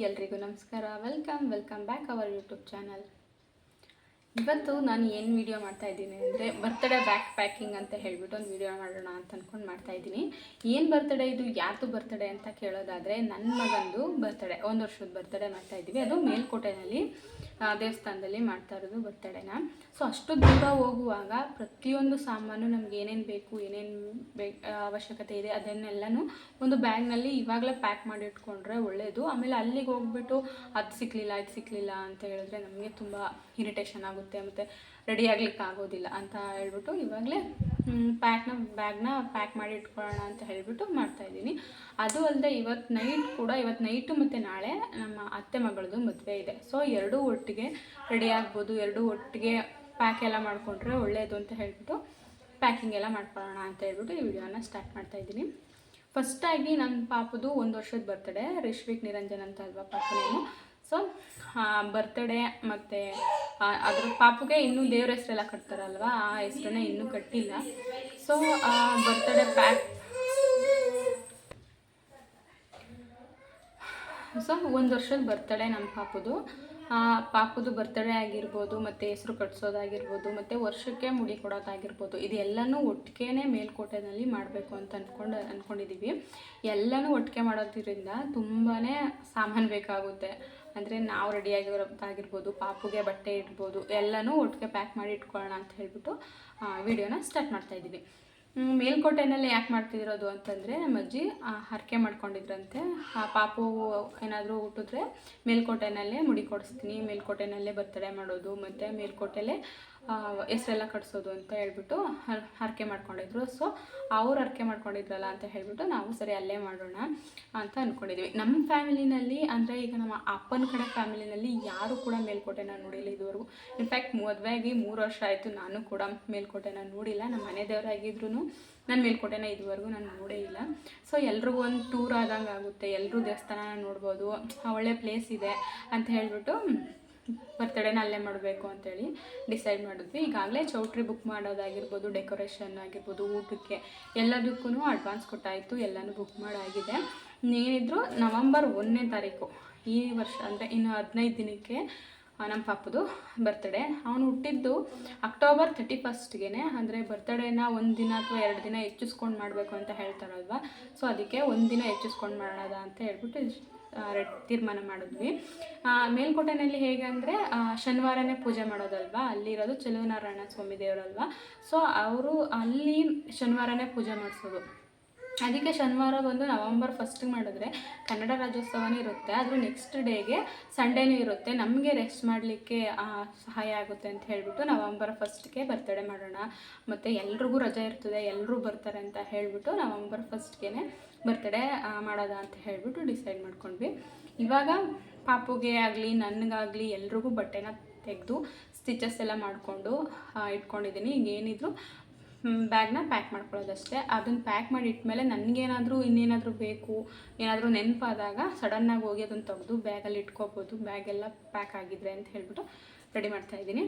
ಎಲ್ರಿಗೂ ನಮಸ್ಕಾರ. Welcome back our YouTube channel. ಇವತ್ತು ನಾನು ಏನು ವಿಡಿಯೋ ಮಾಡ್ತಾ ಇದ್ದೀನಿ ಅಂದರೆ ಬರ್ತ್ಡೇ ಬ್ಯಾಕ್ ಪ್ಯಾಕಿಂಗ್ ಅಂತ ಹೇಳಿಬಿಟ್ಟು ಒಂದು ವಿಡಿಯೋ ಮಾಡೋಣ ಅಂತ ಅಂದ್ಕೊಂಡು ಮಾಡ್ತಾಯಿದ್ದೀನಿ. ಏನು ಬರ್ತ್ಡೇ ಇದು, ಯಾರ್ದು ಬರ್ತ್ಡೇ ಅಂತ ಕೇಳೋದಾದರೆ ನನ್ನ ಮಗಂದು ಬರ್ತ್ಡೇ, 1 ವರ್ಷದ ಬರ್ತ್ಡೇ ಮಾಡ್ತಾಯಿದ್ದೀವಿ. ಅದು ಮೇಲ್ಕೋಟೆಯಲ್ಲಿ ದೇವಸ್ಥಾನದಲ್ಲಿ ಮಾಡ್ತಾ ಇರೋದು ಬರ್ತ್ಡೇನ. ಸೊ ಅಷ್ಟು ದೂರ ಹೋಗುವಾಗ ಪ್ರತಿಯೊಂದು ಸಾಮಾನು ನಮ್ಗೆ ಏನೇನು ಬೇಕು, ಅವಶ್ಯಕತೆ ಇದೆ ಅದನ್ನೆಲ್ಲನೂ ಒಂದು ಬ್ಯಾಗ್ನಲ್ಲಿ ಇವಾಗಲೇ ಪ್ಯಾಕ್ ಮಾಡಿ ಇಟ್ಕೊಂಡ್ರೆ ಒಳ್ಳೆಯದು. ಆಮೇಲೆ ಅಲ್ಲಿಗೆ ಹೋಗ್ಬಿಟ್ಟು ಅದು ಸಿಕ್ಕಲಿಲ್ಲ ಅಂತ ಹೇಳಿದ್ರೆ ನಮಗೆ ತುಂಬ ಇರಿಟೇಷನ್ ಆಗುತ್ತೆ, ಮತ್ತು ರೆಡಿ ಆಗ್ಲಿಕ್ಕೆ ಆಗೋದಿಲ್ಲ ಅಂತ ಹೇಳ್ಬಿಟ್ಟು ಇವಾಗಲೇ ಬ್ಯಾಗ್ನ ಪ್ಯಾಕ್ ಮಾಡಿ ಇಟ್ಕೊಳ್ಳೋಣ ಅಂತ ಹೇಳಿಬಿಟ್ಟು ಮಾಡ್ತಾಯಿದ್ದೀನಿ. ಅದು ಅಲ್ಲದೆ ಇವತ್ತು ನೈಟು ಮತ್ತು ನಾಳೆ ನಮ್ಮ ಅತ್ತೆ ಮಗಳದು ಮದುವೆ ಇದೆ. ಸೊ ಎರಡೂ ಒಟ್ಟಿಗೆ ರೆಡಿ ಆಗ್ಬೋದು, ಎರಡೂ ಒಟ್ಟಿಗೆ ಪ್ಯಾಕ್ ಎಲ್ಲ ಮಾಡಿಕೊಂಡ್ರೆ ಒಳ್ಳೆಯದು ಅಂತ ಹೇಳ್ಬಿಟ್ಟು ಪ್ಯಾಕಿಂಗ್ ಎಲ್ಲ ಮಾಡ್ಕೊಳ್ಳೋಣ ಅಂತ ಹೇಳ್ಬಿಟ್ಟು ಈ ವಿಡಿಯೋನ ಸ್ಟಾರ್ಟ್ ಮಾಡ್ತಾಯಿದ್ದೀನಿ. ಫಸ್ಟಾಗಿ ನನ್ನ ಪಾಪದು 1 ವರ್ಷದ ಬರ್ತ್ಡೇ, ರಿಶ್ವಿಕ್ ನಿರಂಜನ್ ಅಂತ ಅಲ್ವಾ ಪಾಪನೇನು. ಸೊ ಬರ್ತ್ಡೇ ಮತ್ತು ಅದ್ರ ಪಾಪುಗೆ ಇನ್ನೂ ದೇವ್ರ ಹೆಸರೆಲ್ಲ ಕಟ್ತಾರಲ್ವ, ಆ ಹೆಸರನ್ನೇ ಇನ್ನೂ ಕಟ್ಟಿಲ್ಲ. ಸೊ ಬರ್ತ್ಡೇ ಪ್ಯಾಕ್ 1 ವರ್ಷದ ಬರ್ತ್ಡೇ ನಮ್ಮ ಪಾಪುದು ಬರ್ತ್ಡೇ ಆಗಿರ್ಬೋದು, ಮತ್ತು ಹೆಸರು ಕಟ್ಸೋದಾಗಿರ್ಬೋದು, ಮತ್ತು ವರ್ಷಕ್ಕೆ ಮುಡಿ ಕೊಡೋದಾಗಿರ್ಬೋದು, ಇದೆಲ್ಲನೂ ಒಟ್ಟಿಗೆ ಮೇಲ್ಕೋಟೆಯಲ್ಲಿ ಮಾಡಬೇಕು ಅಂತ ಅಂದ್ಕೊಂಡಿದ್ದೀವಿ. ಎಲ್ಲನೂ ಒಟ್ಟಿಗೆ ಮಾಡೋದ್ರಿಂದ ತುಂಬಾ ಸಾಮಾನು ಬೇಕಾಗುತ್ತೆ. ಅಂದರೆ ನಾವು ರೆಡಿಯಾಗಿರೋದಾಗಿರ್ಬೋದು, ಪಾಪುಗೆ ಬಟ್ಟೆ ಇಡ್ಬೋದು, ಎಲ್ಲನೂ ಒಟ್ಟಿಗೆ ಪ್ಯಾಕ್ ಮಾಡಿ ಇಟ್ಕೊಳ್ಳೋಣ ಅಂತ ಹೇಳ್ಬಿಟ್ಟು ವಿಡಿಯೋನ ಸ್ಟಾರ್ಟ್ ಮಾಡ್ತಾಯಿದ್ದೀವಿ. ಮೇಲ್ಕೋಟೆಯಲ್ಲಿ ಯಾಕೆ ಮಾಡ್ತಿರೋದು ಅಂತಂದರೆ ನಮ್ಮ ಅಜ್ಜಿ ಹರಕೆ ಮಾಡ್ಕೊಂಡಿದ್ರಂತೆ, ಪಾಪು ಏನಾದರೂ ಹುಟ್ಟಿದ್ರೆ ಮೇಲ್ಕೋಟೆಯಲ್ಲೇ ಮುಡಿ ಕೊಡಿಸ್ತೀನಿ, ಮೇಲ್ಕೋಟೆಯಲ್ಲೇ ಬರ್ತ್ಡೇ ಮಾಡೋದು, ಮತ್ತು ಮೇಲ್ಕೋಟೆಯಲ್ಲೇ ಹೆಸರೆಲ್ಲ ಕಟ್ಸೋದು ಅಂತ ಹೇಳ್ಬಿಟ್ಟು ಹರಕೆ ಮಾಡ್ಕೊಂಡಿದ್ರು. ಸೊ ಅವ್ರು ಹರಕೆ ಮಾಡ್ಕೊಂಡಿದ್ರಲ್ಲ ಅಂತ ಹೇಳ್ಬಿಟ್ಟು ನಾವು ಸರಿ ಅಲ್ಲೇ ಮಾಡೋಣ ಅಂತ ಅಂದ್ಕೊಂಡಿದ್ವಿ. ನಮ್ಮ ಫ್ಯಾಮಿಲಿನಲ್ಲಿ ಅಂದರೆ ಈಗ ನಮ್ಮ ಅಪ್ಪನ ಕಡೆ ಫ್ಯಾಮಿಲಿನಲ್ಲಿ ಯಾರೂ ಕೂಡ ಮೇಲ್ಕೋಟೆನ ನೋಡಿಲ್ಲ ಇದುವರೆಗೂ. ಇನ್ಫ್ಯಾಕ್ಟ್ ಮದುವೆಯಾಗಿ 3 ವರ್ಷ ಆಯಿತು, ನಾನು ಕೂಡ ಮೇಲ್ಕೋಟೆನ ನೋಡಿಲ್ಲ. ನಮ್ಮ ಮನೆ ದೇವರಾಗಿದ್ರೂ ನಾನು ಮೇಲ್ಕೋಟೆನ ಇದುವರೆಗೂ ನಾನು ನೋಡೇ ಇಲ್ಲ. ಸೊ ಎಲ್ರಿಗೂ ಒಂದು ಟೂರ್ ಆದಂಗೆ ಆಗುತ್ತೆ, ಎಲ್ಲರೂ ದೇವಸ್ಥಾನ ನೋಡ್ಬೋದು, ಒಳ್ಳೆ ಪ್ಲೇಸ್ ಇದೆ ಅಂತ ಹೇಳ್ಬಿಟ್ಟು ಬರ್ತ್ಡೇನ ಅಲ್ಲೇ ಮಾಡಬೇಕು ಅಂತೇಳಿ ಡಿಸೈಡ್ ಮಾಡಿದ್ವಿ. ಈಗಾಗಲೇ ಚೌಟ್ರಿ ಬುಕ್ ಮಾಡೋದಾಗಿರ್ಬೋದು, ಡೆಕೋರೇಷನ್ ಆಗಿರ್ಬೋದು, ಊಟಕ್ಕೆ ಎಲ್ಲದಕ್ಕೂ ಅಡ್ವಾನ್ಸ್ ಕೊಟ್ಟಾಯಿತು, ಎಲ್ಲನೂ ಬುಕ್ ಮಾಡಾಗಿದೆ. ಏನಿದ್ರು ನವಂಬರ್ 1ನೇ ತಾರೀಕು ಈ ವರ್ಷ, ಅಂದರೆ ಇನ್ನು 15 ದಿನಕ್ಕೆ ನಮ್ಮ ಪಾಪದು ಬರ್ತ್ಡೇ. ಅವನು ಹುಟ್ಟಿದ್ದು ಅಕ್ಟೋಬರ್ 31ಗೆ. ಅಂದರೆ ಬರ್ತ್ಡೇನ 1 ದಿನ ಅಥವಾ 2 ದಿನ ಹೆಚ್ಚಿಸ್ಕೊಂಡು ಮಾಡಬೇಕು ಅಂತ ಹೇಳ್ತಾರಲ್ವ. ಸೊ ಅದಕ್ಕೆ 1 ದಿನ ಹೆಚ್ಚಿಸ್ಕೊಂಡು ಮಾಡೋದ ಅಂತ ಹೇಳ್ಬಿಟ್ಟು ತೀರ್ಮಾನ ಮಾಡಿದ್ವಿ. ಮೇಲ್ಕೋಟೆಯಲ್ಲಿ ಹೇಗೆ ಅಂದರೆ ಶನಿವಾರನೇ ಪೂಜೆ ಮಾಡೋದಲ್ವ, ಅಲ್ಲಿರೋದು ಚೆಲುವನಾರಾಯಣ ಸ್ವಾಮಿ ದೇವರಲ್ವ. ಸೊ ಅವರು ಅಲ್ಲಿ ಶನಿವಾರನೇ ಪೂಜೆ ಮಾಡಿಸೋದು. ಅದಕ್ಕೆ ಶನಿವಾರ ಬಂದು ನವಂಬರ್ 1ಗೆ ಮಾಡಿದ್ರೆ ಕನ್ನಡ ರಾಜ್ಯೋತ್ಸವನೂ ಇರುತ್ತೆ, ಅದ್ರ ನೆಕ್ಸ್ಟ್ ಡೇಗೆ ಸಂಡೇನೂ ಇರುತ್ತೆ, ನಮಗೆ ರೆಸ್ಟ್ ಮಾಡಲಿಕ್ಕೆ ಸಹಾಯ ಆಗುತ್ತೆ ಅಂತ ಹೇಳ್ಬಿಟ್ಟು ನವಂಬರ್ 1ಗೆ ಬರ್ತ್ಡೇ ಮಾಡೋಣ, ಮತ್ತು ಎಲ್ರಿಗೂ ರಜೆ ಇರ್ತದೆ, ಎಲ್ಲರೂ ಬರ್ತಾರೆ ಅಂತ ಹೇಳಿಬಿಟ್ಟು ನವಂಬರ್ 1ಗೆ ಬರ್ತ್ಡೇ ಮಾಡೋದ ಅಂತ ಹೇಳಿಬಿಟ್ಟು ಡಿಸೈಡ್ ಮಾಡ್ಕೊಂಡ್ವಿ. ಇವಾಗ ಪಾಪುಗೆ ಆಗಲಿ ನನಗಾಗಲಿ ಎಲ್ರಿಗೂ ಬಟ್ಟೆನ ತೆಗೆದು ಸ್ಟಿಚಸ್ ಎಲ್ಲ ಮಾಡಿಕೊಂಡು ಇಟ್ಕೊಂಡಿದ್ದೀನಿ. ಈಗೇನಿದ್ರು ಬ್ಯಾಗ್ನ ಪ್ಯಾಕ್ ಮಾಡ್ಕೊಳ್ಳೋದಷ್ಟೇ. ಅದನ್ನು ಪ್ಯಾಕ್ ಮಾಡಿ ಇಟ್ಮೇಲೆ ನನಗೇನಾದರೂ ಇನ್ನೇನಾದರೂ ಬೇಕು, ಏನಾದರೂ ನೆನಪಾದಾಗ ಸಡನ್ನಾಗಿ ಹೋಗಿ ಅದನ್ನು ತೆಗೆದು ಬ್ಯಾಗಲ್ಲಿ ಇಟ್ಕೋಬೋದು, ಬ್ಯಾಗೆಲ್ಲ ಪ್ಯಾಕ್ ಆಗಿದ್ರೆ ಅಂತ ಹೇಳ್ಬಿಟ್ಟು ರೆಡಿ ಮಾಡ್ತಾಯಿದ್ದೀನಿ.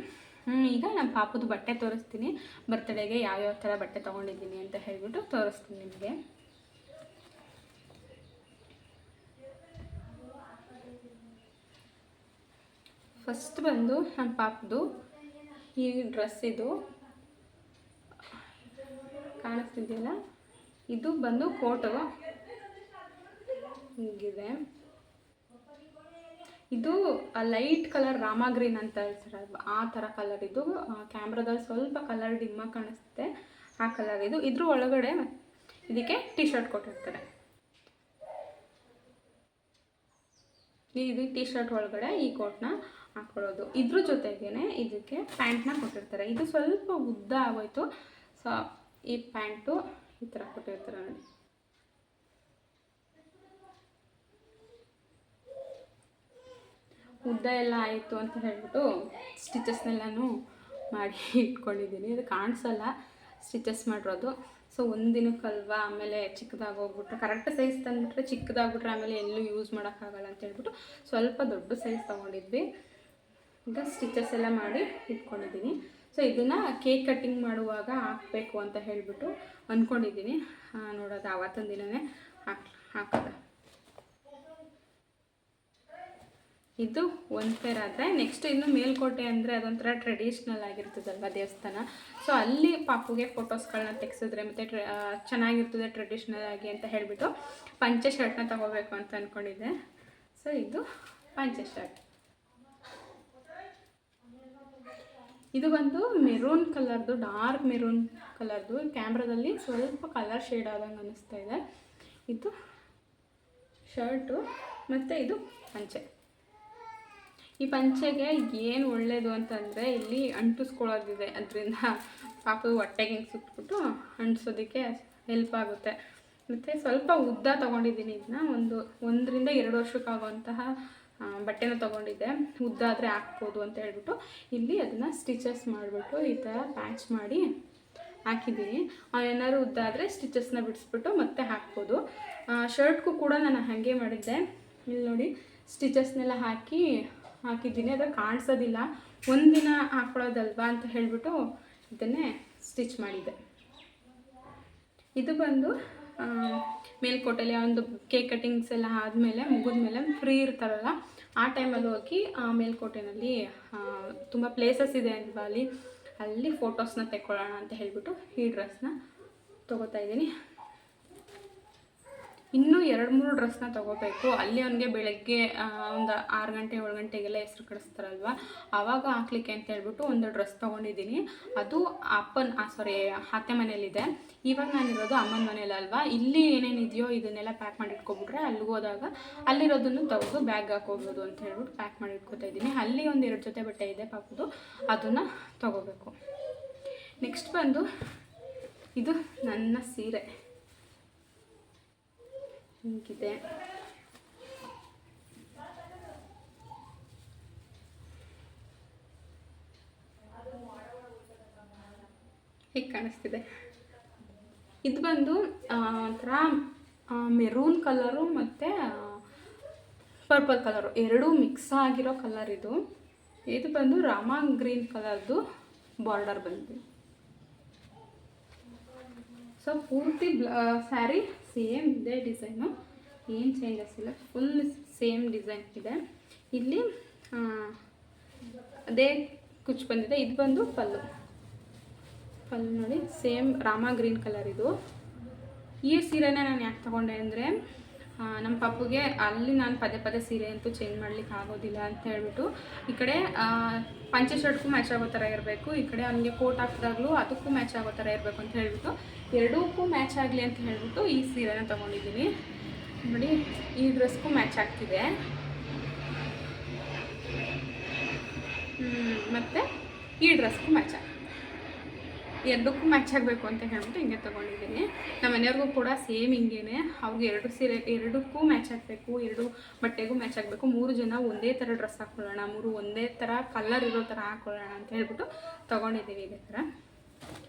ಈಗ ನಮ್ಮ ಪಾಪುದು ಬಟ್ಟೆ ತೋರಿಸ್ತೀನಿ, ಬರ್ತ್ಡೇಗೆ ಯಾವ್ಯಾವ ಥರ ಬಟ್ಟೆ ತೊಗೊಂಡಿದ್ದೀನಿ ಅಂತ ಹೇಳ್ಬಿಟ್ಟು ತೋರಿಸ್ತೀನಿ ನಿಮಗೆ. ಫಸ್ಟ್ ಬಂದು ನಮ್ಮ ಪಾಪದು ಈ ಡ್ರೆಸ್, ಇದು ಕಾಣಿಸ್ತಿದೆಯಲ್ಲ, ಇದು ಬಂದು ಕೋಟು ಹೀಗಿದೆ. ಇದು ಲೈಟ್ ಕಲರ್ ರಾಮ ಗ್ರೀನ್ ಅಂತ ಹೇಳ್ತಾರಲ್ವ, ಆ ಥರ ಕಲರ್. ಇದು ಕ್ಯಾಮ್ರಾದಲ್ಲಿ ಸ್ವಲ್ಪ ಕಲರ್ ಡಿಮ್ಮಾಗಿ ಕಾಣಿಸುತ್ತೆ, ಆ ಕಲರ್ ಇದು. ಇದ್ರ ಒಳಗಡೆ ಇದಕ್ಕೆ ಟೀ ಶರ್ಟ್ ಕೊಟ್ಟಿರ್ತಾರೆ. ಇದು ಟೀ ಶರ್ಟ್ ಒಳಗಡೆ ಈ ಕೋಟ್ನ ಹಾಕೊಳ್ಳೋದು. ಇದ್ರ ಜೊತೆಗೇ ಇದಕ್ಕೆ ಪ್ಯಾಂಟ್ನ ಕೊಟ್ಟಿರ್ತಾರೆ. ಇದು ಸ್ವಲ್ಪ ಉದ್ದ ಆಗೋಯ್ತು. ಸೊ ಈ ಪ್ಯಾಂಟು ಈ ಥರ ಕೊಟ್ಟಿರ್ತಾರೆ ನೋಡಿ. ಉದ್ದ ಎಲ್ಲ ಆಯಿತು ಅಂತ ಹೇಳ್ಬಿಟ್ಟು ಸ್ಟಿಚಸ್ನೆಲ್ಲನೂ ಮಾಡಿ ಇಟ್ಕೊಂಡಿದ್ದೀನಿ. ಇದು ಕಾಣಿಸಲ್ಲ ಸ್ಟಿಚಸ್ ಮಾಡಿರೋದು. ಸೊ ಒಂದಿನಕ್ಕಲ್ವ, ಆಮೇಲೆ ಚಿಕ್ಕದಾಗಿ ಹೋಗ್ಬಿಟ್ರೆ, ಕರೆಕ್ಟ್ ಸೈಜ್ ತಂದುಬಿಟ್ರೆ ಚಿಕ್ಕದಾಗ್ಬಿಟ್ರೆ ಆಮೇಲೆ ಎಲ್ಲೂ ಯೂಸ್ ಮಾಡೋಕ್ಕಾಗಲ್ಲ ಅಂತ ಹೇಳ್ಬಿಟ್ಟು ಸ್ವಲ್ಪ ದೊಡ್ಡ ಸೈಜ್ ತೊಗೊಂಡಿದ್ವಿ. ಈಗ ಸ್ಟಿಚಸ್ ಎಲ್ಲ ಮಾಡಿ ಇಟ್ಕೊಂಡಿದ್ದೀನಿ. ಸೊ ಇದನ್ನು ಕೇಕ್ ಕಟ್ಟಿಂಗ್ ಮಾಡುವಾಗ ಹಾಕಬೇಕು ಅಂತ ಹೇಳಿಬಿಟ್ಟು ಅಂದ್ಕೊಂಡಿದ್ದೀನಿ. ನೋಡೋದು ಆವತ್ತಿನ ದಿನವೇ ಹಾಕೋದು. ಇದು ಒಂದು ಪೇರ್ ಆದರೆ ನೆಕ್ಸ್ಟ್ ಇನ್ನು ಮೇಲ್ಕೋಟೆ ಅಂದರೆ ಅದೊಂಥರ ಟ್ರೆಡಿಷ್ನಲ್ ಆಗಿರ್ತದಲ್ವ ದೇವಸ್ಥಾನ. ಸೊ ಅಲ್ಲಿ ಪಾಪುಗೆ ಫೋಟೋಸ್ಗಳನ್ನ ತೆಗೆಸಿದ್ರೆ ಮತ್ತು ಚೆನ್ನಾಗಿರ್ತದೆ ಟ್ರೆಡಿಷ್ನಲ್ ಆಗಿ ಅಂತ ಹೇಳಿಬಿಟ್ಟು ಪಂಚೆ ಶರ್ಟ್ನ ತೊಗೋಬೇಕು ಅಂತ ಅಂದ್ಕೊಂಡಿದ್ದೆ. ಸೊ ಇದು ಪಂಚೆ ಶರ್ಟ್. ಇದು ಬಂದು ಮೆರೂನ್ ಕಲರ್ದು, ಡಾರ್ಕ್ ಮೆರೂನ್ ಕಲರ್ದು. ಕ್ಯಾಮ್ರಾದಲ್ಲಿ ಸ್ವಲ್ಪ ಕಲರ್ ಶೇಡ್ ಆದಂಗೆ ಅನ್ನಿಸ್ತಾ ಇದೆ. ಇದು ಶರ್ಟು ಮತ್ತು ಇದು ಪಂಚೆ. ಈ ಪಂಚೆಗೆ ಏನು ಒಳ್ಳೆಯದು ಅಂತಂದರೆ ಇಲ್ಲಿ ಅಂಟಿಸ್ಕೊಳ್ಳೋದಿದೆ, ಅದರಿಂದ ಪಾಪು ಹೊಟ್ಟೆಗೆ ಹಿಂಗೆ ಸುತ್ತಬಿಟ್ಟು ಅಂಟಿಸೋದಕ್ಕೆ ಹೆಲ್ಪ್ ಆಗುತ್ತೆ. ಮತ್ತು ಸ್ವಲ್ಪ ಉದ್ದ ತೊಗೊಂಡಿದ್ದೀನಿ. ಇದನ್ನ 1 ರಿಂದ 2 ವರ್ಷಕ್ಕಾಗುವಂತಹ ಬಟ್ಟೆನ ತೊಗೊಂಡಿದ್ದೆ. ಉದ್ದ ಆದರೆ ಹಾಕ್ಬೋದು ಅಂತ ಹೇಳ್ಬಿಟ್ಟು ಇಲ್ಲಿ ಅದನ್ನು ಸ್ಟಿಚಸ್ ಮಾಡಿಬಿಟ್ಟು ಈ ಥರ ಪ್ಯಾಚ್ ಮಾಡಿ ಹಾಕಿದ್ದೀನಿ. ಏನಾದ್ರು ಉದ್ದ ಆದರೆ ಸ್ಟಿಚಸ್ನ ಬಿಡಿಸ್ಬಿಟ್ಟು ಮತ್ತೆ ಹಾಕ್ಬೋದು. ಶರ್ಟ್ಗೂ ಕೂಡ ನಾನು ಹಾಗೆ ಮಾಡಿದ್ದೆ. ಇಲ್ಲಿ ನೋಡಿ ಸ್ಟಿಚಸ್ನೆಲ್ಲ ಹಾಕಿದ್ದೀನಿ. ಅದು ಕಾಣಿಸೋದಿಲ್ಲ, ಒಂದಿನ ಹಾಕ್ಕೊಳ್ಳೋದಲ್ವಾ ಅಂತ ಹೇಳಿಬಿಟ್ಟು ಇದನ್ನೇ ಸ್ಟಿಚ್ ಮಾಡಿದ್ದೆ. ಇದು ಬಂದು ಮೇಲ್ಕೋಟೆಯಲ್ಲಿ ಒಂದು ಕೇಕ್ ಕಟಿಂಗ್ಸ್ ಎಲ್ಲ ಆದಮೇಲೆ ಮುಗಿದ್ಮೇಲೆ ಫ್ರೀ ಇರ್ತಾರಲ್ಲ ಆ ಟೈಮಲ್ಲಿ ಹೋಗಿ ಮೇಲ್ಕೋಟೆಯಲ್ಲಿ ತುಂಬ ಪ್ಲೇಸಸ್ ಇದೆ ಅಲ್ವಾ, ಅಲ್ಲಿ ಫೋಟೋಸ್ನ ತೆಕ್ಕೊಳ್ಳೋಣ ಅಂತ ಹೇಳಿಬಿಟ್ಟು ಈ ಡ್ರೆಸ್ನ ತೊಗೋತಾ ಇದ್ದೀನಿ. ಇನ್ನೂ 2-3 ಡ್ರೆಸ್ನ ತೊಗೋಬೇಕು. ಅಲ್ಲಿ ಅವನಿಗೆ ಬೆಳಗ್ಗೆ ಒಂದು 6 ಗಂಟೆ 7 ಗಂಟೆಗೆಲ್ಲ ಹೆಸ್ರು ಕಳಿಸ್ತಾರಲ್ವ, ಆವಾಗ ಹಾಕ್ಲಿಕ್ಕೆ ಅಂತ ಹೇಳ್ಬಿಟ್ಟು ಒಂದು ಡ್ರೆಸ್ ತೊಗೊಂಡಿದ್ದೀನಿ. ಅದು ಅತ್ತೆ ಮನೇಲಿದೆ. ಇವಾಗ ನಾನಿರೋದು ಅಮ್ಮನ ಮನೇಲಲ್ವಾ, ಇಲ್ಲಿ ಏನೇನಿದೆಯೋ ಇದನ್ನೆಲ್ಲ ಪ್ಯಾಕ್ ಮಾಡಿ ಇಟ್ಕೊಬಿಟ್ರೆ ಅಲ್ಲಿಗೆ ಹೋದಾಗ ಅಲ್ಲಿರೋದನ್ನು ತೆಗೆದು ಬ್ಯಾಗ್ ಹಾಕೋಬೋದು ಅಂತ ಹೇಳ್ಬಿಟ್ಟು ಪ್ಯಾಕ್ ಮಾಡಿ ಇಟ್ಕೊತಾ ಇದ್ದೀನಿ. ಅಲ್ಲಿ ಒಂದು 2 ಜೊತೆ ಬಟ್ಟೆ ಇದೆ ಪಾಪದು, ಅದನ್ನು ತೊಗೋಬೇಕು. ನೆಕ್ಸ್ಟ್ ಬಂದು ಇದು ನನ್ನ ಸೀರೆ ಹೀಗಿದೆ. ಹೇಗೆ ಕಾಣಿಸ್ತಿದೆ? ಇದು ಬಂದು ಒಂಥರ ಮೆರೂನ್ ಕಲರು ಮತ್ತು ಪರ್ಪಲ್ ಕಲರು ಎರಡೂ ಮಿಕ್ಸ್ ಆಗಿರೋ ಕಲರ್ ಇದು. ಇದು ಬಂದು ರಾಮ ಗ್ರೀನ್ ಕಲರ್ದು ಬಾರ್ಡರ್ ಬಂದಿದೆ. ಸೊ ಪೂರ್ತಿ ಸ್ಯಾರಿ ಸೇಮ್ ಇದೆ, ಡಿಸೈನು ಏನು ಚೇಂಜಸ್ ಇಲ್ಲ, ಫುಲ್ ಸೇಮ್ ಡಿಸೈನ್ ಇದೆ. ಇಲ್ಲಿ ಅದೇ ಕುಚ್ಚು ಬಂದಿದೆ. ಇದು ಬಂದು ಪಲ್ಲು ನೋಡಿ ಸೇಮ್ ರಾಮ ಗ್ರೀನ್ ಕಲರ್. ಇದು ಈ ಸೀರೆನೇ ನಾನು ಯಾಕೆ ತೊಗೊಂಡೆ ಅಂದರೆ ನಮ್ಮ ಪಾಪುಗೆ ಅಲ್ಲಿ ನಾನು ಪದೇ ಸೀರೆ ಅಂತೂ ಚೇಂಜ್ ಮಾಡ್ಲಿಕ್ಕೆ ಆಗೋದಿಲ್ಲ ಅಂತ ಹೇಳ್ಬಿಟ್ಟು ಈ ಕಡೆ ಪಂಚೆ ಶರ್ಟ್ಗೂ ಮ್ಯಾಚ್ ಆಗೋ ಥರ ಇರಬೇಕು, ಈ ಕಡೆ ಅವನಿಗೆ ಕೋಟ್ ಹಾಕಿದಾಗಲೂ ಅದಕ್ಕೂ ಮ್ಯಾಚ್ ಆಗೋ ಥರ ಇರಬೇಕು ಅಂತ ಹೇಳ್ಬಿಟ್ಟು ಎರಡಕ್ಕೂ ಮ್ಯಾಚ್ ಆಗಲಿ ಅಂತ ಹೇಳ್ಬಿಟ್ಟು ಈ ಸೀರೆನ ತೊಗೊಂಡಿದ್ದೀನಿ. ನೋಡಿ ಈ ಡ್ರೆಸ್ಗೂ ಮ್ಯಾಚ್ ಆಗ್ತಿದೆ. ಮತ್ತು ಈ ಡ್ರೆಸ್ಗೂ ಮ್ಯಾಚ್ ಆಗ್ತಿದೆ. ಎರಡಕ್ಕೂ ಮ್ಯಾಚ್ ಆಗಬೇಕು ಅಂತ ಹೇಳ್ಬಿಟ್ಟು ಹಿಂಗೆ ತೊಗೊಂಡಿದ್ದೀನಿ. ನಮ್ಮ ಮನೆಯವ್ರಿಗೂ ಕೂಡ ಸೇಮ್ ಹಿಂಗೇನೆ, ಅವ್ರಿಗೆ 2 ಸೀರೆ ಎರಡಕ್ಕೂ ಮ್ಯಾಚ್ ಆಗಬೇಕು, 2 ಬಟ್ಟೆಗೂ ಮ್ಯಾಚ್ ಆಗಬೇಕು. 3 ಜನ ಒಂದೇ ಥರ ಡ್ರೆಸ್ ಹಾಕ್ಕೊಳ್ಳೋಣ, 3 ಒಂದೇ ಥರ ಕಲರ್ ಇರೋ ಥರ ಹಾಕ್ಕೊಳ್ಳೋಣ ಅಂತ ಹೇಳ್ಬಿಟ್ಟು ತೊಗೊಂಡಿದ್ದೀವಿ ಇದೇ ಥರ.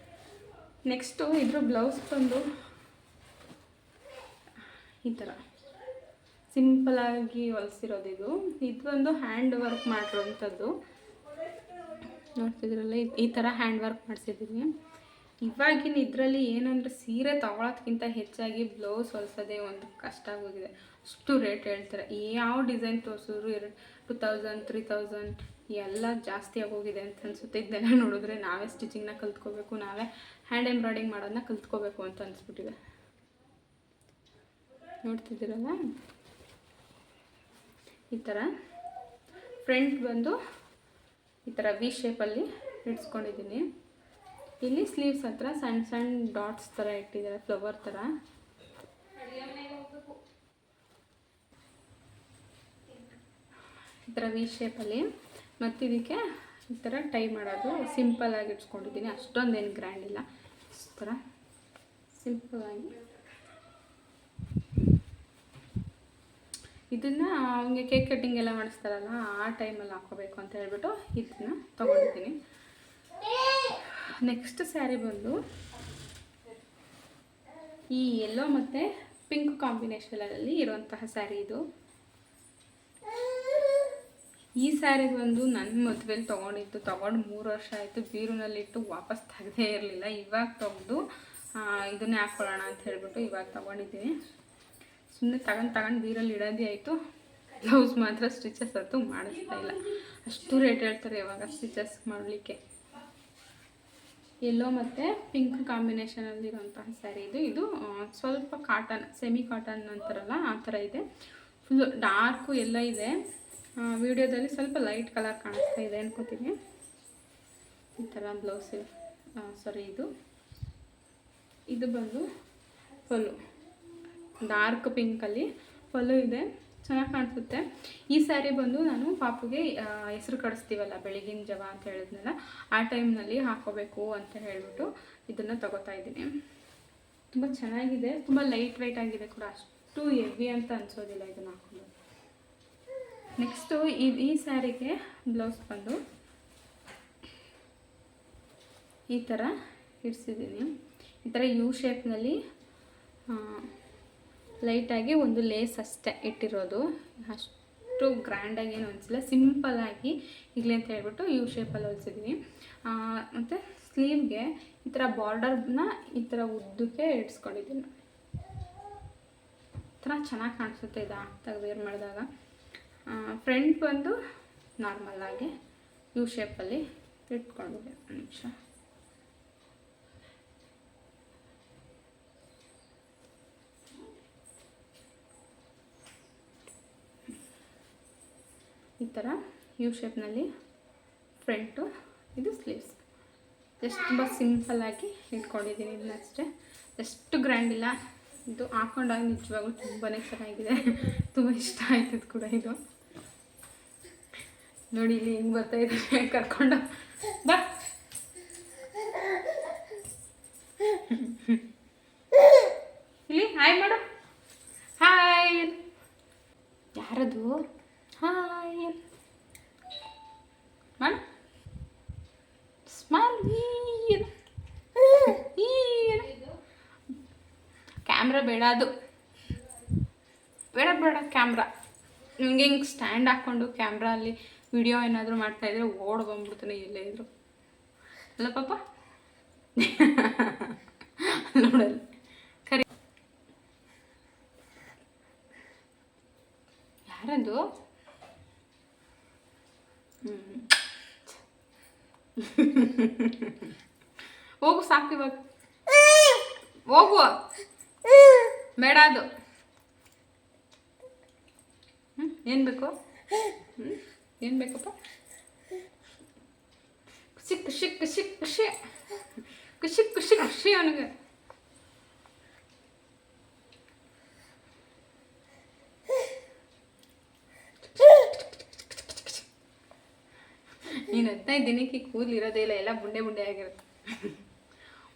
ನೆಕ್ಸ್ಟು ಇದ್ರ ಬ್ಲೌಸ್ ಬಂದು ಈ ಥರ ಸಿಂಪಲಾಗಿ ಹೊಲಿಸಿರೋದು. ಇದು ಬಂದು ಹ್ಯಾಂಡ್ ವರ್ಕ್ ಮಾಡಿರೋಂಥದ್ದು. ನೋಡ್ತಿದ್ರಲ್ಲ, ಈ ಥರ ಹ್ಯಾಂಡ್ ವರ್ಕ್ ಮಾಡಿಸಿದ್ದೀನಿ. ಇವಾಗಿನ ಇದರಲ್ಲಿ ಏನಂದರೆ ಸೀರೆ ತೊಗೊಳೋದ್ಕಿಂತ ಹೆಚ್ಚಾಗಿ ಬ್ಲೌಸ್ ಹೊಲಿಸೋದೇ ಒಂದು ಕಷ್ಟ ಆಗೋಗಿದೆ. ಅಷ್ಟು ರೇಟ್ ಹೇಳ್ತಾರೆ. ಯಾವ ಡಿಸೈನ್ ತೋರಿಸಿದ್ರು 2000 3000 ಎಲ್ಲ ಜಾಸ್ತಿ ಆಗೋಗಿದೆ ಅಂತ ಅನಿಸುತ್ತೆ. ಇದನ್ನೆಲ್ಲ ನೋಡಿದ್ರೆ ನಾವೇ ಸ್ಟಿಚಿಂಗ್ನ ಕಲ್ತ್ಕೋಬೇಕು, ನಾವೇ ಹ್ಯಾಂಡ್ ಎಂಬ್ರಾಯ್ಡಿಂಗ್ ಮಾಡೋದನ್ನ ಕಲ್ತ್ಕೋಬೇಕು ಅಂತ ಅನಿಸ್ಬಿಟ್ಟಿದೆ. ನೋಡ್ತಿದ್ದೀರಲ್ಲ, ಈ ಥರ ಫ್ರಂಟ್ ಬಂದು ಈ ಥರ ವಿ ಶೇಪಲ್ಲಿ ಇಡ್ಸ್ಕೊಂಡಿದ್ದೀನಿ. ಇಲ್ಲಿ ಸ್ಲೀವ್ಸ್ ಹತ್ರ ಸಣ್ಣ ಡಾಟ್ಸ್ ಥರ ಇಟ್ಟಿದ್ದಾರೆ, ಫ್ಲವರ್ ಥರ. ಈ ಥರ ವಿ ಶೇಪಲ್ಲಿ. ಮತ್ತು ಇದಕ್ಕೆ ಈ ಥರ ಟೈ ಮಾಡೋದು ಸಿಂಪಲ್ಲಾಗಿ ಇಟ್ಸ್ಕೊಂಡಿದ್ದೀನಿ, ಅಷ್ಟೊಂದೇನು ಗ್ರ್ಯಾಂಡ್ ಇಲ್ಲ. ಈ ಥರ ಸಿಂಪಲ್ಲಾಗಿ ಇದನ್ನು ಅವನಿಗೆ ಕೇಕ್ ಕಟ್ಟಿಂಗ್ ಎಲ್ಲ ಮಾಡಿಸ್ತಾರಲ್ಲ ಆ ಟೈಮಲ್ಲಿ ಹಾಕೋಬೇಕು ಅಂತ ಹೇಳ್ಬಿಟ್ಟು ಇದನ್ನು ತೊಗೊಂಡಿದ್ದೀನಿ. ನೆಕ್ಸ್ಟ್ ಸ್ಯಾರಿ ಬಂದು ಈ ಯೆಲ್ಲೋ ಮತ್ತು ಪಿಂಕ್ ಕಾಂಬಿನೇಷನಲ್ಲಿ ಇರುವಂತಹ ಸ್ಯಾರಿ ಇದು. ಈ ಸ್ಯಾರಿ ಬಂದು ನನ್ನ ಮದುವೆಲಿ ತೊಗೊಂಡು 3 ವರ್ಷ ಆಯಿತು. ಬೀರುನಲ್ಲಿಟ್ಟು ವಾಪಸ್ ತೆಗೆದೇ ಇರಲಿಲ್ಲ. ಇವಾಗ ತೆಗೆದು ಇದನ್ನೇ ಹಾಕ್ಕೊಳ್ಳೋಣ ಅಂತ ಹೇಳ್ಬಿಟ್ಟು ಇವಾಗ ತೊಗೊಂಡಿದ್ದೀನಿ. ಸುಮ್ಮನೆ ತಗೊಂಡು ಬೀರಲ್ಲಿ ಇಡೋದೇ ಆಯಿತು. ಬ್ಲೌಸ್ ಮಾತ್ರ ಸ್ಟಿಚಸ್ ಅಂತೂ ಮಾಡಿಸ್ತಾ ಇಲ್ಲ, ಅಷ್ಟು ರೇಟ್ ಹೇಳ್ತಾರೆ ಇವಾಗ ಸ್ಟಿಚಸ್ ಮಾಡಲಿಕ್ಕೆ. ಯೆಲ್ಲೋ ಮತ್ತು ಪಿಂಕ್ ಕಾಂಬಿನೇಷನಲ್ಲಿರೋಂತಹ ಸ್ಯಾರಿ ಇದು ಸ್ವಲ್ಪ ಕಾಟನ್, ಸೆಮಿ ಕಾಟನ್ ಅಂತಾರಲ್ಲ ಆ ಥರ ಇದೆ. ಫುಲ್ಲು ಡಾರ್ಕು ಎಲ್ಲ ಇದೆ. ವಿಡಿಯೋದಲ್ಲಿ ಸ್ವಲ್ಪ ಲೈಟ್ ಕಲರ್ ಕಾಣಿಸ್ತಾ ಇದೆ ಅನ್ಕೋತೀನಿ. ಈ ಥರ ಬ್ಲೌಸ್ ಸಾರಿ ಇದು ಬಂದು ಫುಲ್ಲು ಡಾರ್ಕ್ ಪಿಂಕಲ್ಲಿ ಫುಲ್ಲು ಇದೆ, ಚೆನ್ನಾಗಿ ಕಾಣಿಸುತ್ತೆ. ಈ ಸ್ಯಾರಿ ಬಂದು ನಾನು ಪಾಪುಗೆ ಹೆಸರು ಕಳಿಸ್ತೀವಲ್ಲ ಬೆಳಗಿನ ಜಾವ ಅಂತ ಹೇಳಿದ್ನಲ್ಲ, ಆ ಟೈಮ್ನಲ್ಲಿ ಹಾಕೋಬೇಕು ಅಂತ ಹೇಳ್ಬಿಟ್ಟು ಇದನ್ನು ತಗೋತಾ ಇದ್ದೀನಿ. ತುಂಬ ಚೆನ್ನಾಗಿದೆ, ತುಂಬ ಲೈಟ್ ವೆಯ್ಟ್ ಆಗಿದೆ ಕೂಡ, ಅಷ್ಟು ಹೆವಿ ಅಂತ ಅನಿಸೋದಿಲ್ಲ ಇದನ್ನು ಹಾಕೊಂಡು. ನೆಕ್ಸ್ಟು ಈ ಸ್ಯಾರಿಗೆ ಬ್ಲೌಸ್ ಬಂದು ಈ ಥರ ಇಡ್ಸಿದ್ದೀನಿ. ಈ ಥರ ಯು ಶೇಪ್ನಲ್ಲಿ ಲೈಟಾಗಿ ಒಂದು ಲೇಸ್ ಅಷ್ಟೇ ಇಟ್ಟಿರೋದು, ಅಷ್ಟು ಗ್ರ್ಯಾಂಡಾಗಿ ಏನು ಅನಿಸಿಲ್ಲ, ಸಿಂಪಲ್ಲಾಗಿ ಇರಲಿ ಅಂತ ಹೇಳ್ಬಿಟ್ಟು ಯು ಶೇಪಲ್ಲಿ ಹೊಲಿಸಿದ್ದೀನಿ. ಮತ್ತು ಸ್ಲೀವ್ಗೆ ಈ ಥರ ಬಾರ್ಡರ್ನ ಈ ಥರ ಉದ್ದಕ್ಕೆ ಇಡ್ಸ್ಕೊಂಡಿದ್ದೀನಿ. ಈ ಥರ ಚೆನ್ನಾಗಿ ಕಾಣಿಸುತ್ತೆ ಇದು ಹಾಕ್ದಾಗ ವೇರ್ ಮಾಡಿದಾಗ. ಫ್ರಂಟ್ ಬಂದು ನಾರ್ಮಲ್ಲಾಗಿ ಯು ಶೇಪಲ್ಲಿ ಇಟ್ಕೊಂಡಿದ್ದೆ. ಒಂದು ನಿಮಿಷ. ಈ ಥರ ಯು ಶೇಪ್ನಲ್ಲಿ ಫ್ರಂಟು, ಇದು ಸ್ಲೀವ್ಸ್. ಜಸ್ಟ್ ತುಂಬ ಸಿಂಪಲ್ಲಾಗಿ ಇಟ್ಕೊಂಡಿದ್ದೀನಿ ಇದನ್ನ ಅಷ್ಟೇ, ಎಷ್ಟು ಗ್ರ್ಯಾಂಡ್ ಇಲ್ಲ. ಇದು ಹಾಕೊಂಡಾಗ ನಿಜವಾಗ್ಲೂ ತುಂಬಾ ಚೆನ್ನಾಗಿದೆ, ತುಂಬ ಇಷ್ಟ ಆಯ್ತದ ಕೂಡ ಇದು. ನೋಡಿ ಇಲ್ಲಿ ಹೆಂಗೆ ಬರ್ತಾ ಇದ್ದಾರೆ ಕರ್ಕೊಂಡು ಬಾ. ಇಲ್ಲಿ ಹಾಯ್ ಮಾಡು, ಹಾಯ್. ಯಾರದು ಹಾಯ್ ಮಾಡು, ಸ್ಮೈಲ್. ಕ್ಯಾಮ್ರಾ ಬೇಡ, ಅದು ಬೇಡ ಕ್ಯಾಮ್ರಾ. ನಿಮ್ಗೆ ಹಿಂಗೆ ಸ್ಟ್ಯಾಂಡ್ ಹಾಕ್ಕೊಂಡು ಕ್ಯಾಮ್ರಾ ಅಲ್ಲಿ ವಿಡಿಯೋ ಏನಾದರೂ ಮಾಡ್ತಾಯಿದ್ರೆ ಓಡ್ ಬಂದ್ಬಿಡ್ತಾನೆ ಎಲ್ಲೇ ಇದ್ರು ಅಲ್ಲ ಪಾಪ. ನೋಡಲ್ಲಿ ಕರಿ ಯಾರದು? ಹೋಗು ಸಾಕು ಇವಾಗ, ಹೋಗು, ಬೇಡ ಅದು. ಏನು ಬೇಕು? ಏನು ಬೇಕಪ್ಪ? ಖುಷಿ ಖುಷಿ ಖುಷಿ ಖುಷಿ ಖುಷಿ ಖುಷಿ ಖುಷಿ ಅವನಿಗೆ. ನೀನು 15 ದಿನಕ್ಕೆ ಕೂದಲು ಇರೋದೇ ಇಲ್ಲ, ಎಲ್ಲ ಬುಂಡೆ ಬುಂಡೆ ಆಗಿರುತ್ತೆ.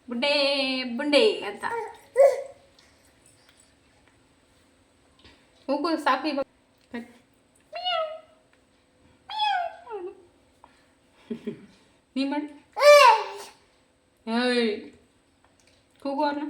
ಬುಂಡೆ ಬುಂಡೆ ಅಂತ ಹೋಗು ಸಾಕು ಇವಾಗ. ನೀ ಮಾಡಿ ಕೂಗು ಅವ್ರನ್ನ.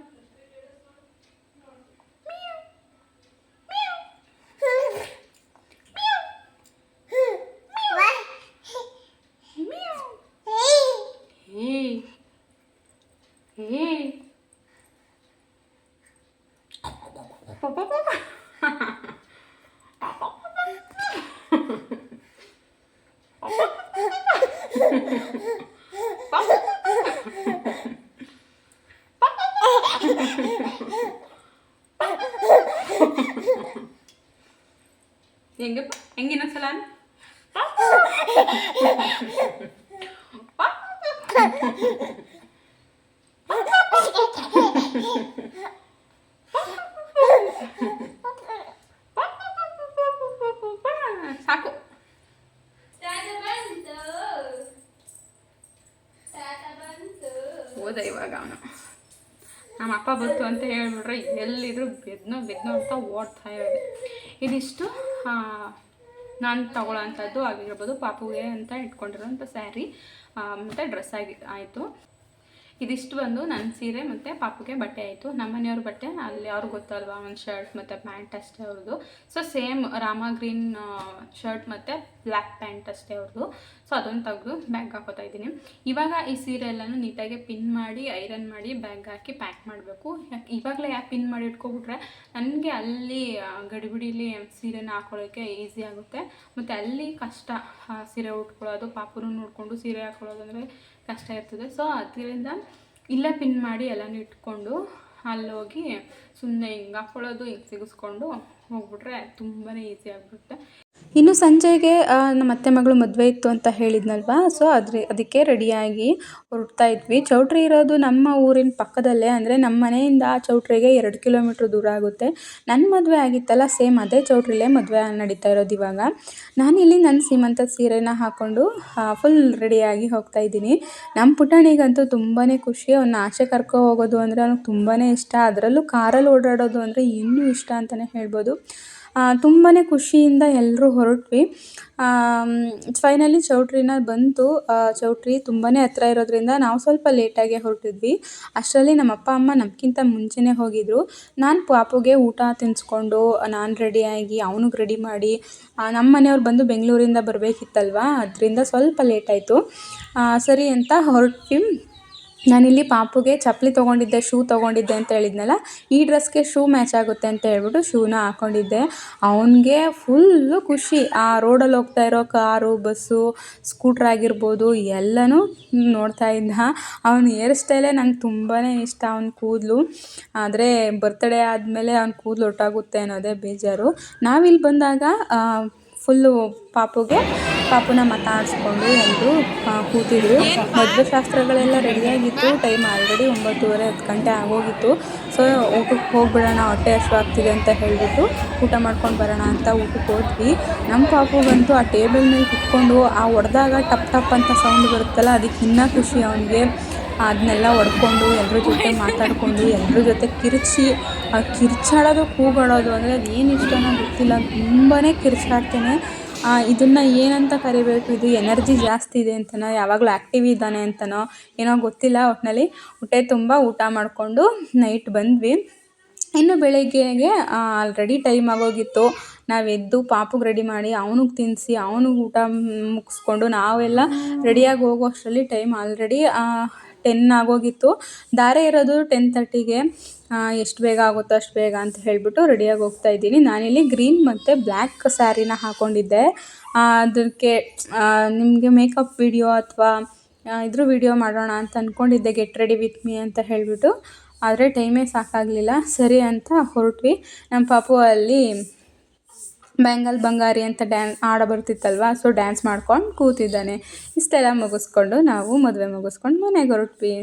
ಹೆಂಗಪ್ಪ ಹೆಂಗಿನ್ನೊಂದ್ಸಲ ಸಾಕು. ಹೋದ ಇವಾಗ ಅವನು. ನಮ್ಮ ಅಪ್ಪ ಬಂತು ಅಂತ ಹೇಳ್ಬಿಟ್ರೆ ಎಲ್ಲಿದ್ರು ಬೆದ್ನೋ ಅಂತ ಓಡ್ತಾ ಇರೋದು. ಇದಿಷ್ಟು ನಾನು ತಗೊಳ್ಳೋಂಥದ್ದು ಆಗಿರ್ಬೋದು, ಪಾಪುಗೆ ಅಂತ ಇಟ್ಕೊಂಡಿರೋಂಥ ಸ್ಯಾರಿ ಮತ್ತು ಡ್ರೆಸ್ ಆಯಿತು. ಇದಿಷ್ಟು ಬಂದು ನನ್ನ ಸೀರೆ ಮತ್ತು ಪಾಪುಗೆ ಬಟ್ಟೆ ಆಯಿತು. ನಮ್ಮ ಮನೆಯವ್ರ ಬಟ್ಟೆ ಅಲ್ಲಿ ಅವ್ರಿಗೆ ಗೊತ್ತಲ್ವಾ, ಒಂದು ಶರ್ಟ್ ಮತ್ತು ಪ್ಯಾಂಟ್ ಅಷ್ಟೇ ಅವ್ರದ್ದು. So same Rama green shirt ಮತ್ತು ಬ್ಲ್ಯಾಕ್ ಪ್ಯಾಂಟ್ ಅಷ್ಟೇ ಅವ್ರದ್ದು. ಸೊ ಅದೊಂದು ತೆಗೆದು ಬ್ಯಾಗ್ ಹಾಕೋತಾ ಇದ್ದೀನಿ. ಇವಾಗ ಈ ಸೀರೆ ಎಲ್ಲನೂ ನೀಟಾಗಿ ಪಿನ್ ಮಾಡಿ ಐರನ್ ಮಾಡಿ ಬ್ಯಾಗ್ ಹಾಕಿ ಪ್ಯಾಕ್ ಮಾಡಬೇಕು. ಇವಾಗಲೇ ಯಾಕೆ ಪಿನ್ ಮಾಡಿ ಇಟ್ಕೊಬಿಟ್ರೆ ನನಗೆ ಅಲ್ಲಿ ಗಡಿಬಿಡಿಲಿ ಸೀರೆನ ಹಾಕೊಳ್ಳೋಕ್ಕೆ ಈಸಿ ಆಗುತ್ತೆ. ಮತ್ತು ಅಲ್ಲಿ ಕಷ್ಟ ಸೀರೆ ಉಟ್ಕೊಳ್ಳೋದು, ಪಾಪುನು ನೋಡಿಕೊಂಡು ಸೀರೆ ಹಾಕೊಳ್ಳೋದು ಅಂದರೆ ಕಷ್ಟ ಇರ್ತದೆ. ಸೊ ಅದರಿಂದ ಇಲ್ಲೇ ಪಿನ್ ಮಾಡಿ ಎಲ್ಲನೂ ಇಟ್ಕೊಂಡು ಅಲ್ಲೋಗಿ ಸುಮ್ಮನೆ ಹಿಂಗೆ ಹಾಕ್ಕೊಳ್ಳೋದು, ಹಿಂಗೆ ಸಿಗಿಸ್ಕೊಂಡು ಹೋಗ್ಬಿಟ್ರೆ ತುಂಬಾ ಈಸಿ ಆಗಿಬಿಡುತ್ತೆ. ಇನ್ನು ಸಂಜೆಗೆ ನಮ್ಮ ಅತ್ತೆ ಮಗಳು ಮದುವೆ ಇತ್ತು ಅಂತ ಹೇಳಿದ್ನಲ್ವಾ, ಸೊ ಅದಕ್ಕೆ ರೆಡಿಯಾಗಿ ಹೊರಡ್ತಾ ಇದ್ವಿ. ಚೌಟ್ರಿ ಇರೋದು ನಮ್ಮ ಊರಿನ ಪಕ್ಕದಲ್ಲೇ, ಅಂದರೆ ನಮ್ಮ ಮನೆಯಿಂದ ಆ ಚೌಟ್ರಿಗೆ 2 ಕಿಲೋಮೀಟ್ರ್ ದೂರ ಆಗುತ್ತೆ. ನನ್ನ ಮದುವೆ ಆಗಿತ್ತಲ್ಲ, ಸೇಮ್ ಅದೇ ಚೌಟ್ರಿಲೇ ಮದುವೆ ನಡೀತಾ ಇರೋದು ಇವಾಗ. ನಾನಿಲ್ಲಿ ನನ್ನ ಸೀಮಂತದ ಸೀರೆನ ಹಾಕ್ಕೊಂಡು ಫುಲ್ ರೆಡಿಯಾಗಿ ಹೋಗ್ತಾ ಇದ್ದೀನಿ. ನಮ್ಮ ಪುಟಾಣಿಗಂತೂ ತುಂಬಾ ಖುಷಿ. ಅವನ್ನ ಆಚೆ ಕರ್ಕೊ ಹೋಗೋದು ಅಂದರೆ ಅವ್ನಿಗೆ ತುಂಬಾ ಇಷ್ಟ. ಅದರಲ್ಲೂ ಕಾರಲ್ಲಿ ಓಡಾಡೋದು ಅಂದರೆ ಇನ್ನೂ ಇಷ್ಟ ಅಂತಲೇ ಹೇಳ್ಬೋದು. ತುಂಬಾ ಖುಷಿಯಿಂದ ಎಲ್ಲರೂ ಹೊರಟ್ವಿ. ಫೈನಲಿ ಚೌಟ್ರಿನ ಬಂತು. ಚೌಟ್ರಿ ತುಂಬಾ ಹತ್ರ ಇರೋದ್ರಿಂದ ನಾವು ಸ್ವಲ್ಪ ಲೇಟಾಗೆ ಹೊರಟಿದ್ವಿ. ಅಷ್ಟರಲ್ಲಿ ನಮ್ಮ ಅಪ್ಪ ಅಮ್ಮ ನಮಗಿಂತ ಮುಂಚೆನೇ ಹೋಗಿದ್ದರು. ನಾನು ಪಾಪುಗೆ ಊಟ ತಿನ್ನಿಸ್ಕೊಂಡು ನಾನು ರೆಡಿಯಾಗಿ ಅವನಿಗೆ ರೆಡಿ ಮಾಡಿ, ನಮ್ಮ ಮನೆಯವ್ರು ಬಂದು ಬೆಂಗಳೂರಿಂದ ಬರಬೇಕಿತ್ತಲ್ವ, ಅದರಿಂದ ಸ್ವಲ್ಪ ಲೇಟಾಯಿತು. ಸರಿ ಅಂತ ಹೊರಟ್ವಿ. ನಾನಿಲ್ಲಿ ಪಾಪುಗೆ ಚಪ್ಪಲಿ ತೊಗೊಂಡಿದ್ದೆ, ಶೂ ತೊಗೊಂಡಿದ್ದೆ ಅಂತ ಹೇಳಿದ್ನಲ್ಲ, ಈ ಡ್ರೆಸ್ಗೆ ಶೂ ಮ್ಯಾಚ್ ಆಗುತ್ತೆ ಅಂತ ಹೇಳ್ಬಿಟ್ಟು ಶೂನ ಹಾಕ್ಕೊಂಡಿದ್ದೆ. ಅವನಿಗೆ ಫುಲ್ಲು ಖುಷಿ. ಆ ರೋಡಲ್ಲಿ ಹೋಗ್ತಾ ಇರೋ ಕಾರು, ಬಸ್ಸು, ಸ್ಕೂಟ್ರ್ ಆಗಿರ್ಬೋದು ಎಲ್ಲನೂ ನೋಡ್ತಾ ಇದ್ದ. ಅವನ ಹೇರ್ ಸ್ಟೈಲೇ ನಂಗೆ ತುಂಬಾ ಇಷ್ಟ. ಅವನ ಕೂದಲು ಆದರೆ ಬರ್ತಡೇ ಆದಮೇಲೆ ಅವನ ಕೂದಲು ಒಟ್ಟಾಗುತ್ತೆ ಅನ್ನೋದೇ ಬೇಜಾರು. ನಾವಿಲ್ಲಿ ಬಂದಾಗ ಫುಲ್ಲು ಪಾಪುನ ಮಾತಾಡಿಸ್ಕೊಂಡು ಎಲ್ಲರೂ ಕೂತಿದ್ರು. ಮದುವೆ ಶಾಸ್ತ್ರಗಳೆಲ್ಲ ರೆಡಿಯಾಗಿತ್ತು. ಟೈಮ್ ಆಲ್ರೆಡಿ 9:30 10 ಗಂಟೆ ಆಗೋಗಿತ್ತು. ಸೊ ಊಟಕ್ಕೆ ಹೋಗ್ಬಿಡೋಣ, ಹೊಟ್ಟೆ ಹಸಿವಾಗ್ತಿದೆ ಅಂತ ಹೇಳಿಬಿಟ್ಟು ಊಟ ಮಾಡ್ಕೊಂಡು ಬರೋಣ ಅಂತ ಊಟಕ್ಕೆ ಹೋದ್ವಿ. ನಮ್ಮ ಪಾಪುಗಂತೂ ಆ ಟೇಬಲ್ ಮೇಲೆ ಕುತ್ಕೊಂಡು ಹೊಡೆದಾಗ ಟಪ್ ಟಪ್ ಅಂತ ಸೌಂಡ್ ಬರುತ್ತಲ್ಲ, ಅದಕ್ಕೆ ಇನ್ನೂ ಖುಷಿ ಅವನಿಗೆ. ಅದನ್ನೆಲ್ಲ ಹೊಡ್ಕೊಂಡು ಎಲ್ಲರ ಜೊತೆ ಮಾತಾಡಿಕೊಂಡು ಎಲ್ಲರ ಜೊತೆ ಕಿರ್ಚಾಡೋದು, ಕೂಗಾಡೋದು ಅಂದರೆ ಅದು ಏನು ಇಷ್ಟನೋ ಗೊತ್ತಿಲ್ಲ, ತುಂಬಾ ಕಿರ್ಚಾಡ್ತಾನೆ. ಇದನ್ನು ಏನಂತ ಕರಿಬೇಕು, ಇದು ಎನರ್ಜಿ ಜಾಸ್ತಿ ಇದೆ ಅಂತನೋ, ಯಾವಾಗಲೂ ಆ್ಯಕ್ಟಿವ್ ಇದ್ದಾನೆ ಅಂತನೋ ಏನೋ ಗೊತ್ತಿಲ್ಲ. ಒಟ್ಟಿನಲ್ಲಿ ಹೊಟ್ಟೆ ತುಂಬ ಊಟ ಮಾಡಿಕೊಂಡು ನೈಟ್ ಬಂದ್ವಿ. ಇನ್ನು ಬೆಳಗ್ಗೆಗೆ ಆಲ್ರೆಡಿ ಟೈಮ್ ಆಗೋಗಿತ್ತು. ನಾವೆದ್ದು ಪಾಪುಗೆ ರೆಡಿ ಮಾಡಿ ಅವನಿಗೆ ತಿನ್ನಿಸಿ ಅವನಿಗೆ ಊಟ ಮುಗಿಸ್ಕೊಂಡು ನಾವೆಲ್ಲ ರೆಡಿಯಾಗಿ ಹೋಗೋ ಅಷ್ಟರಲ್ಲಿ ಟೈಮ್ ಆಲ್ರೆಡಿ 10 ಆಗೋಗಿತ್ತು. ದಾರೆ ಇರೋದು 10:30ಗೆ. ಎಷ್ಟು ಬೇಗ ಆಗುತ್ತೋ ಅಷ್ಟು ಬೇಗ ಅಂತ ಹೇಳಿಬಿಟ್ಟು ರೆಡಿಯಾಗಿ ಹೋಗ್ತಾ ಇದ್ದೀನಿ. ನಾನಿಲ್ಲಿ ಗ್ರೀನ್ ಮತ್ತು ಬ್ಲ್ಯಾಕ್ ಸ್ಯಾರಿನ ಹಾಕ್ಕೊಂಡಿದ್ದೆ. ಅದಕ್ಕೆ ನಿಮಗೆ ಮೇಕಪ್ ವಿಡಿಯೋ ಅಥವಾ ಇದ್ರ ವಿಡಿಯೋ ಮಾಡೋಣ ಅಂತ ಅಂದ್ಕೊಂಡಿದ್ದೆ, ಗೆಟ್ ರೆಡಿ ವಿತ್ ಮೀ ಅಂತ ಹೇಳಿಬಿಟ್ಟು. ಆದರೆ ಟೈಮೇ ಸಾಕಾಗಲಿಲ್ಲ. ಸರಿ ಅಂತ ಹೊರಟ್ವಿ. ನಮ್ಮ ಪಾಪು ಅಲ್ಲಿ ಬೆಂಗಲ್ ಬಂಗಾರಿ ಅಂತ ಹಾಡ ಬರ್ತಿತ್ತಲ್ವ, ಸೊ ಡ್ಯಾನ್ಸ್ ಮಾಡ್ಕೊಂಡು ಕೂತಿದ್ದಾನೆ. ಇಷ್ಟೆಲ್ಲ ಮುಗಿಸ್ಕೊಂಡು ನಾವು ಮದುವೆ ಮುಗಿಸ್ಕೊಂಡು ಮನೆಗೆ ಹೊರಟ್ವಿ.